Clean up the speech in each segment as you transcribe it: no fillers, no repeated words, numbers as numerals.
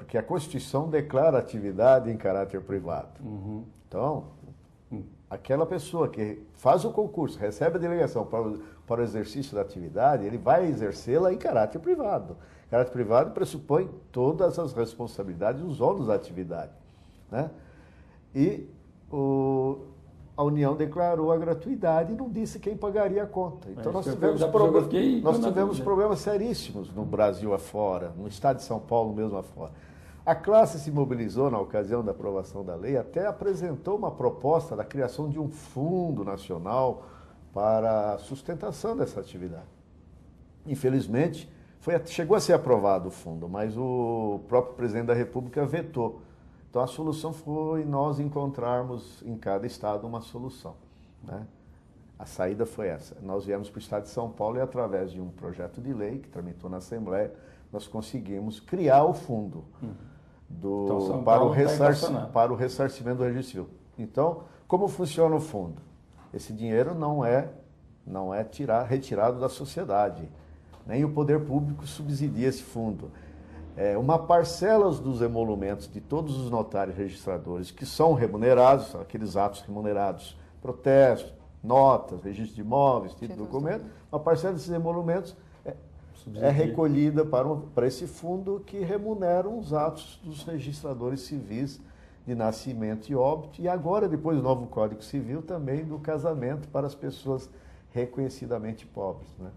porque a Constituição declara a atividade em caráter privado. Então, aquela pessoa que faz o concurso, recebe a delegação para o exercício da atividade, ele vai exercê-la em caráter privado. Caráter privado pressupõe todas as responsabilidades e os ônus da atividade, né? E a União declarou a gratuidade e não disse quem pagaria a conta. Então nós tivemos problemas seríssimos no Brasil afora, no estado de São Paulo mesmo afora. A classe se mobilizou na ocasião da aprovação da lei, até apresentou uma proposta da criação de um fundo nacional para a sustentação dessa atividade. Infelizmente, chegou a ser aprovado o fundo, mas o próprio presidente da República vetou. Então a solução foi nós encontrarmos em cada estado uma solução, né? A saída foi essa. Nós viemos para o estado de São Paulo e através de um projeto de lei que tramitou na Assembleia, nós conseguimos criar o fundo para o ressarcimento do registro civil. Então, como funciona o fundo? Esse dinheiro não é retirado da sociedade, nem o poder público subsidia esse fundo. Uma parcela dos emolumentos de todos os notários registradores que são remunerados, aqueles atos remunerados, protestos, notas, registro de imóveis, título de documento, uma parcela desses emolumentos é recolhida para esse fundo que remunera os atos dos registradores civis de nascimento e óbito, e agora, depois do novo Código Civil, também do casamento para as pessoas reconhecidamente pobres, né?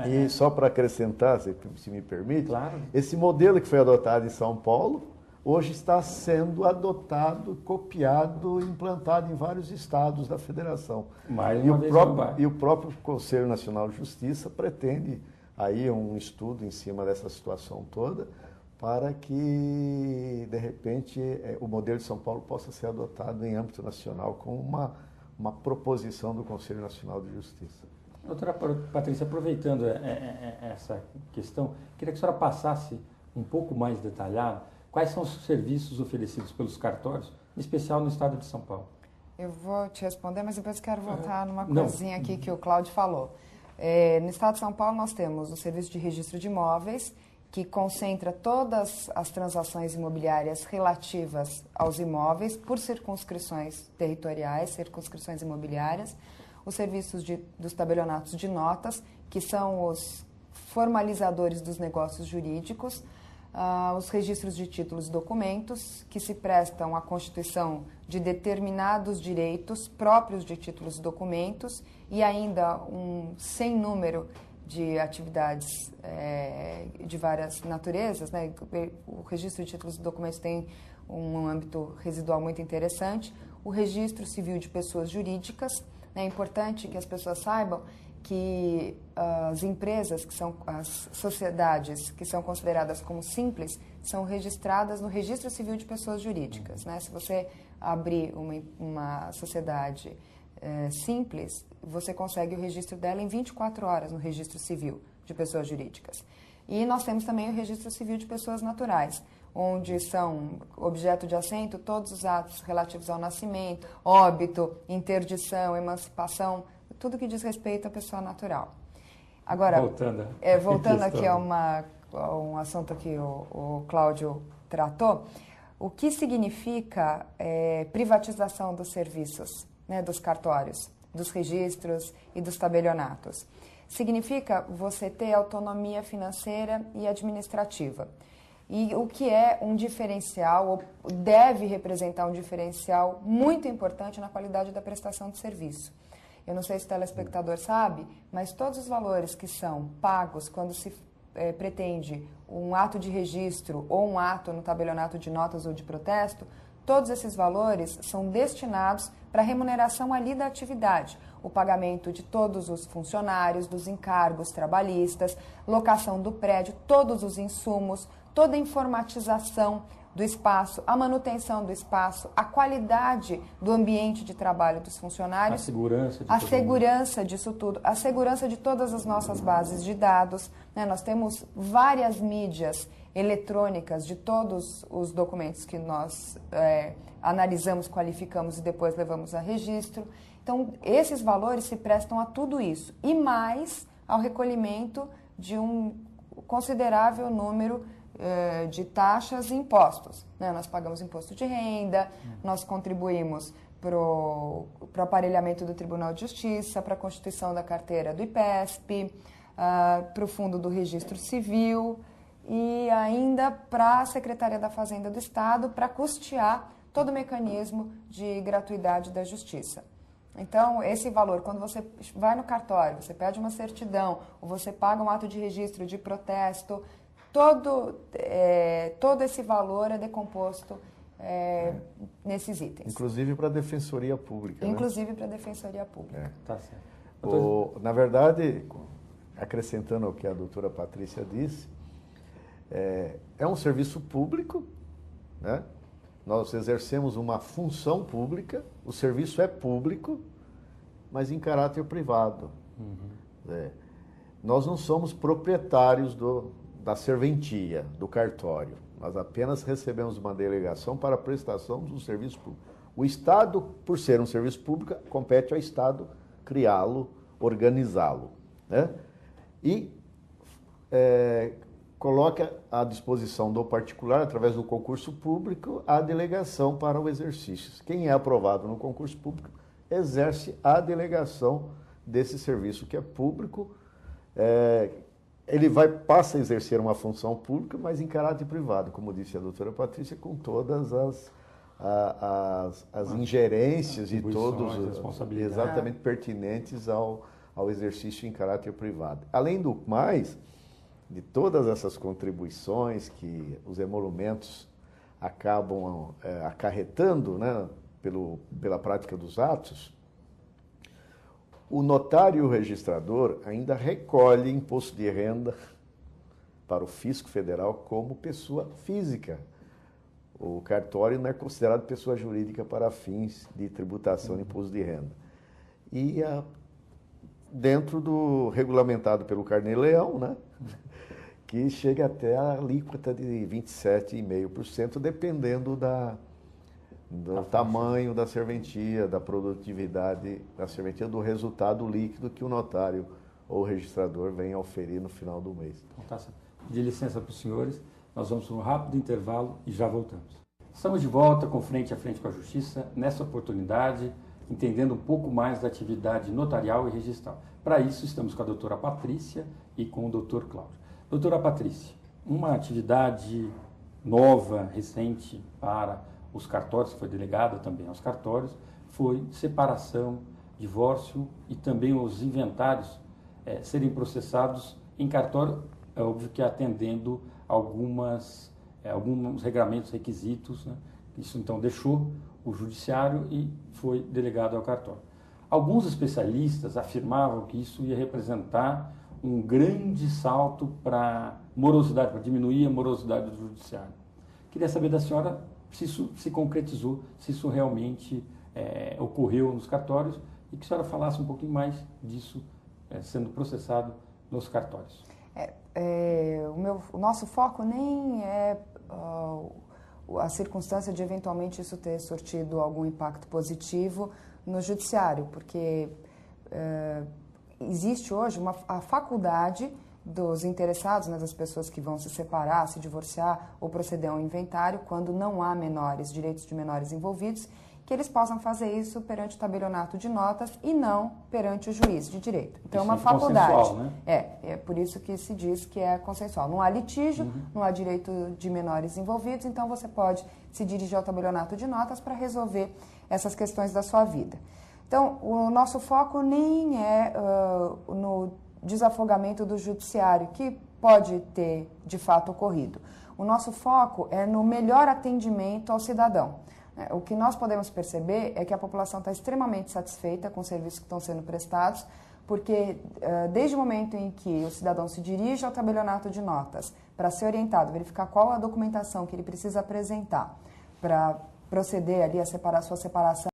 E só para acrescentar, se me permite, claro. Esse modelo que foi adotado em São Paulo, hoje está sendo adotado, copiado e implantado em vários estados da federação. E o próprio Conselho Nacional de Justiça pretende aí um estudo em cima dessa situação toda, para que, de repente, o modelo de São Paulo possa ser adotado em âmbito nacional como uma proposição do Conselho Nacional de Justiça. Doutora Patrícia, aproveitando essa questão, queria que a senhora passasse um pouco mais detalhado quais são os serviços oferecidos pelos cartórios, em especial no estado de São Paulo. Eu vou te responder, mas depois quero voltar numa coisinha aqui que o Cláudio falou. No estado de São Paulo nós temos o serviço de registro de imóveis, que concentra todas as transações imobiliárias relativas aos imóveis por circunscrições territoriais, circunscrições imobiliárias, os serviços dos tabelionatos de notas, que são os formalizadores dos negócios jurídicos, os registros de títulos e documentos, que se prestam à constituição de determinados direitos próprios de títulos e documentos, e ainda um sem número de atividades de várias naturezas, né? O registro de títulos e documentos tem um âmbito residual muito interessante. O registro civil de pessoas jurídicas. É importante que as pessoas saibam que as empresas, que são as sociedades que são consideradas como simples, são registradas no Registro Civil de Pessoas Jurídicas, né? Se você abrir uma sociedade simples, você consegue o registro dela em 24 horas no Registro Civil de Pessoas Jurídicas. E nós temos também o Registro Civil de Pessoas Naturais, onde são objeto de assento todos os atos relativos ao nascimento, óbito, interdição, emancipação, tudo que diz respeito à pessoa natural. Agora, voltando aqui a um assunto que o Cláudio tratou, o que significa privatização dos serviços, né, dos cartórios, dos registros e dos tabelionatos? Significa você ter autonomia financeira e administrativa. E o que é um diferencial, ou deve representar um diferencial muito importante na qualidade da prestação de serviço. Eu não sei se o telespectador sabe, mas todos os valores que são pagos quando se pretende um ato de registro ou um ato no tabelionato de notas ou de protesto, todos esses valores são destinados para a remuneração ali da atividade. O pagamento de todos os funcionários, dos encargos trabalhistas, locação do prédio, todos os insumos, toda a informatização do espaço, a manutenção do espaço, a qualidade do ambiente de trabalho dos funcionários, a segurança disso tudo, a segurança de todas as nossas bases de dados, né? Nós temos várias mídias eletrônicas de todos os documentos que nós analisamos, qualificamos e depois levamos a registro. Então, esses valores se prestam a tudo isso e mais ao recolhimento de um considerável número de taxas e impostos, né? Nós pagamos imposto de renda, nós contribuímos para o aparelhamento do Tribunal de Justiça, para a constituição da carteira do IPESP, para o Fundo do Registro Civil e ainda para a Secretaria da Fazenda do Estado para custear todo o mecanismo de gratuidade da Justiça. Então, esse valor, quando você vai no cartório, você pede uma certidão, ou você paga um ato de registro de protesto, todo esse valor é decomposto nesses itens. Inclusive para a Defensoria Pública. Inclusive para a Defensoria Pública. Tá certo. Na verdade, acrescentando o que a doutora Patrícia disse, é um serviço público, né? Nós exercemos uma função pública, o serviço é público, mas em caráter privado. Nós não somos proprietários da serventia, do cartório. Nós apenas recebemos uma delegação para a prestação do serviço público. O Estado, por ser um serviço público, compete ao Estado criá-lo, organizá-lo, né? E coloca à disposição do particular, através do concurso público, a delegação para o exercício. Quem é aprovado no concurso público exerce a delegação desse serviço que é público. Ele passa a exercer uma função pública, mas em caráter privado, como disse a doutora Patrícia, com todas as ingerências e todos exatamente pertinentes ao exercício em caráter privado. Além do mais, de todas essas contribuições que os emolumentos acabam acarretando, né, pela prática dos atos, o notário e o registrador ainda recolhe imposto de renda para o Fisco Federal como pessoa física. O cartório não é considerado pessoa jurídica para fins de tributação de imposto de renda. E dentro do regulamentado pelo Carnê-Leão, né, que chega até a alíquota de 27,5%, dependendo do tamanho da serventia, da produtividade da serventia, do resultado líquido que o notário ou o registrador vem a oferir no final do mês. Então, tá certo. De licença para os senhores, nós vamos para um rápido intervalo e já voltamos. Estamos de volta com Frente a Frente com a Justiça, nessa oportunidade, entendendo um pouco mais da atividade notarial e registral. Para isso, estamos com a doutora Patrícia e com o doutor Cláudio. Doutora Patrícia, uma atividade nova, recente para os cartórios, que foi delegada também aos cartórios, foi separação, divórcio e também os inventários serem processados em cartório, é óbvio que atendendo alguns regramentos, requisitos, né? Isso então deixou o judiciário e foi delegado ao cartório. Alguns especialistas afirmavam que isso ia representar um grande salto para morosidade, para diminuir a morosidade do judiciário. Queria saber da senhora se isso se concretizou, se isso realmente ocorreu nos cartórios e que a senhora falasse um pouquinho mais disso sendo processado nos cartórios. O nosso foco nem é a circunstância de eventualmente isso ter surtido algum impacto positivo no judiciário, porque existe hoje a faculdade dos interessados, né, das pessoas que vão se separar, se divorciar ou proceder a um inventário, quando não há direitos de menores envolvidos, que eles possam fazer isso perante o tabelionato de notas e não perante o juiz de direito. Então, é uma faculdade. Consensual, né? É por isso que se diz que é consensual. Não há litígio, não há direito de menores envolvidos, então você pode se dirigir ao tabelionato de notas para resolver essas questões da sua vida. Então, o nosso foco nem é no desafogamento do judiciário, que pode ter, de fato, ocorrido. O nosso foco é no melhor atendimento ao cidadão. O que nós podemos perceber é que a população está extremamente satisfeita com os serviços que estão sendo prestados, porque desde o momento em que o cidadão se dirige ao tabelionato de notas para ser orientado, verificar qual a documentação que ele precisa apresentar para proceder ali a sua separação,